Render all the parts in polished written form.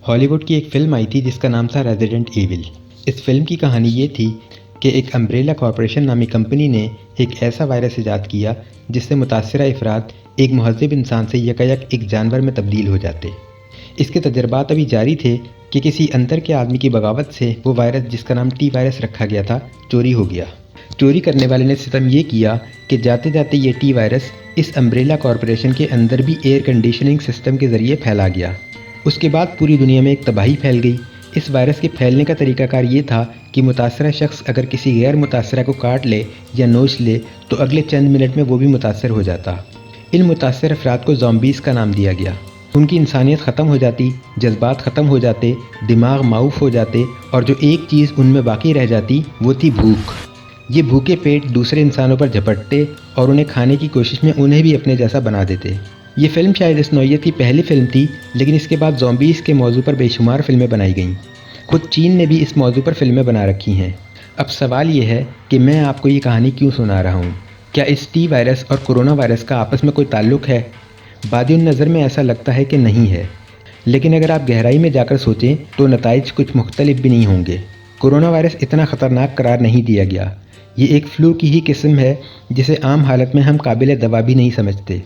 ہالی ووڈ کی ایک فلم آئی تھی جس کا نام تھا ریزیڈنٹ ایول۔ اس فلم کی کہانی یہ تھی کہ ایک امبریلا کارپوریشن نامی کمپنی نے ایک ایسا وائرس ایجاد کیا جس سے متاثرہ افراد ایک مہذب انسان سے یکایک ایک جانور میں تبدیل ہو جاتے۔ اس کے تجربات ابھی جاری تھے کہ کسی اندر کے آدمی کی بغاوت سے وہ وائرس، جس کا نام ٹی وائرس رکھا گیا تھا، چوری ہو گیا۔ چوری کرنے والے نے ستم یہ کیا کہ جاتے جاتے یہ ٹی وائرس اس امبریلا کارپوریشن کے اندر بھی ایئر کنڈیشننگ سسٹم کے ذریعے پھیلا گیا۔ اس کے بعد پوری دنیا میں ایک تباہی پھیل گئی۔ اس وائرس کے پھیلنے کا طریقہ کار یہ تھا کہ متاثرہ شخص اگر کسی غیر متاثرہ کو کاٹ لے یا نوچ لے تو اگلے چند منٹ میں وہ بھی متاثر ہو جاتا۔ ان متاثر افراد کو زومبیز کا نام دیا گیا۔ ان کی انسانیت ختم ہو جاتی، جذبات ختم ہو جاتے، دماغ معوف ہو جاتے، اور جو ایک چیز ان میں باقی رہ جاتی وہ تھی بھوک۔ یہ بھوکے پیٹ دوسرے انسانوں پر جھپٹتے اور انہیں کھانے کی کوشش میں انہیں بھی اپنے جیسا بنا دیتے۔ یہ فلم شاید اس نوعیت کی پہلی فلم تھی، لیکن اس کے بعد زومبیز کے موضوع پر بے شمار فلمیں بنائی گئیں۔ خود چین نے بھی اس موضوع پر فلمیں بنا رکھی ہیں۔ اب سوال یہ ہے کہ میں آپ کو یہ کہانی کیوں سنا رہا ہوں؟ کیا اس ٹی وائرس اور کرونا وائرس کا آپس میں کوئی تعلق ہے؟ بادی النظر میں ایسا لگتا ہے کہ نہیں ہے، لیکن اگر آپ گہرائی میں جا کر سوچیں تو نتائج کچھ مختلف بھی نہیں ہوں گے۔ کرونا وائرس اتنا خطرناک قرار نہیں دیا گیا۔ یہ ایک فلو کی ہی قسم ہے جسے عام حالت میں ہم قابل دوا بھی نہیں سمجھتے۔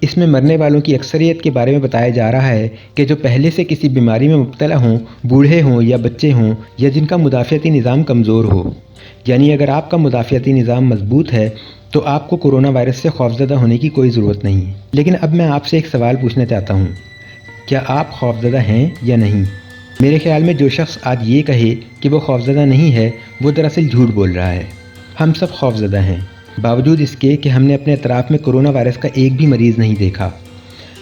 اس میں مرنے والوں کی اکثریت کے بارے میں بتایا جا رہا ہے کہ جو پہلے سے کسی بیماری میں مبتلا ہوں، بوڑھے ہوں یا بچے ہوں، یا جن کا مدافعتی نظام کمزور ہو۔ یعنی اگر آپ کا مدافعتی نظام مضبوط ہے تو آپ کو کرونا وائرس سے خوفزدہ ہونے کی کوئی ضرورت نہیں۔ لیکن اب میں آپ سے ایک سوال پوچھنا چاہتا ہوں، کیا آپ خوفزدہ ہیں یا نہیں؟ میرے خیال میں جو شخص آج یہ کہے کہ وہ خوفزدہ نہیں ہے، وہ دراصل جھوٹ بول رہا ہے۔ ہم سب خوفزدہ ہیں، باوجود اس کے کہ ہم نے اپنے اطراف میں کرونا وائرس کا ایک بھی مریض نہیں دیکھا۔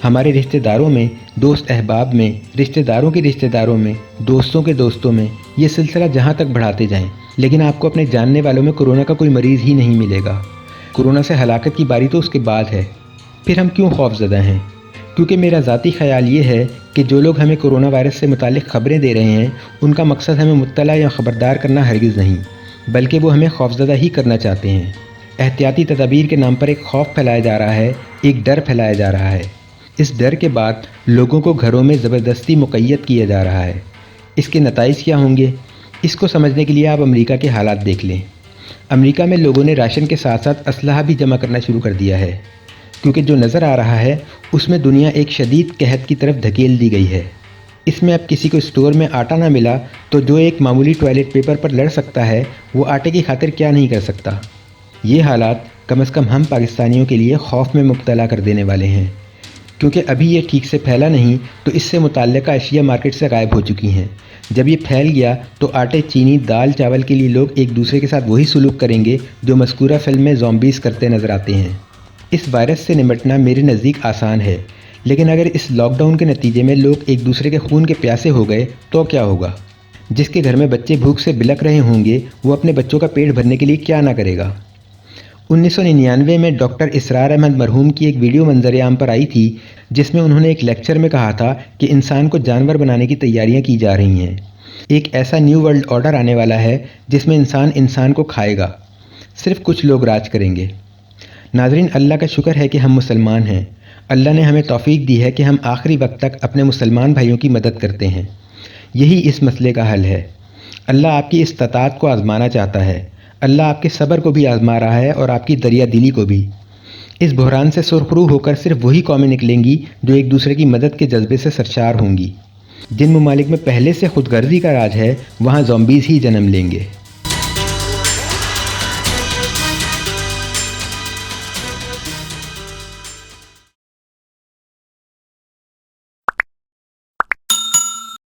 ہمارے رشتہ داروں میں، دوست احباب میں، رشتہ داروں کے رشتہ داروں میں، دوستوں کے دوستوں میں، یہ سلسلہ جہاں تک بڑھاتے جائیں، لیکن آپ کو اپنے جاننے والوں میں کرونا کا کوئی مریض ہی نہیں ملے گا۔ کرونا سے ہلاکت کی باری تو اس کے بعد ہے۔ پھر ہم کیوں خوفزدہ ہیں؟ کیونکہ میرا ذاتی خیال یہ ہے کہ جو لوگ ہمیں کرونا وائرس سے متعلق خبریں دے رہے ہیں، ان کا مقصد ہمیں مطلع یا خبردار کرنا ہرگز نہیں، بلکہ وہ ہمیں خوفزدہ ہی کرنا چاہتے ہیں۔ احتیاطی تدابیر کے نام پر ایک خوف پھیلایا جا رہا ہے، ایک ڈر پھیلایا جا رہا ہے۔ اس ڈر کے بعد لوگوں کو گھروں میں زبردستی مقید کیا جا رہا ہے۔ اس کے نتائج کیا ہوں گے؟ اس کو سمجھنے کے لیے آپ امریکہ کے حالات دیکھ لیں۔ امریکہ میں لوگوں نے راشن کے ساتھ ساتھ اسلحہ بھی جمع کرنا شروع کر دیا ہے، کیونکہ جو نظر آ رہا ہے اس میں دنیا ایک شدید قحط کی طرف دھکیل دی گئی ہے۔ اس میں اب کسی کو اسٹور میں آٹا نہ ملا تو جو ایک معمولی ٹوائلٹ پیپر پر لڑ سکتا ہے، وہ آٹے کی خاطر کیا نہیں کر سکتا۔ یہ حالات کم از کم ہم پاکستانیوں کے لیے خوف میں مبتلا کر دینے والے ہیں، کیونکہ ابھی یہ ٹھیک سے پھیلا نہیں تو اس سے متعلقہ اشیاء مارکیٹ سے غائب ہو چکی ہیں۔ جب یہ پھیل گیا تو آٹے، چینی، دال، چاول کے لیے لوگ ایک دوسرے کے ساتھ وہی سلوک کریں گے جو مذکورہ فلم میں زومبیز کرتے نظر آتے ہیں۔ اس وائرس سے نمٹنا میرے نزدیک آسان ہے، لیکن اگر اس لاک ڈاؤن کے نتیجے میں لوگ ایک دوسرے کے خون کے پیاسے ہو گئے تو کیا ہوگا؟ جس کے گھر میں بچے بھوک سے بلک رہے ہوں گے، وہ اپنے بچوں کا پیٹ بھرنے کے لیے کیا نہ کرے گا۔ 1999 میں ڈاکٹر اسرار احمد مرحوم کی ایک ویڈیو منظر عام پر آئی تھی، جس میں انہوں نے ایک لیکچر میں کہا تھا کہ انسان کو جانور بنانے کی تیاریاں کی جا رہی ہیں۔ ایک ایسا نیو ورلڈ آرڈر آنے والا ہے جس میں انسان کو کھائے گا، صرف کچھ لوگ راج کریں گے۔ ناظرین، اللہ کا شکر ہے کہ ہم مسلمان ہیں۔ اللہ نے ہمیں توفیق دی ہے کہ ہم آخری وقت تک اپنے مسلمان بھائیوں کی مدد کرتے ہیں۔ یہی اس مسئلے کا حل ہے۔ اللہ آپ کی استطاعت کو آزمانا چاہتا ہے۔ اللہ آپ کے صبر کو بھی آزما رہا ہے اور آپ کی دریا دلی کو بھی۔ اس بحران سے سرخرو ہو کر صرف وہی قومیں نکلیں گی جو ایک دوسرے کی مدد کے جذبے سے سرشار ہوں گی۔ جن ممالک میں پہلے سے خود غرضی کا راج ہے، وہاں زومبیز ہی جنم لیں گے۔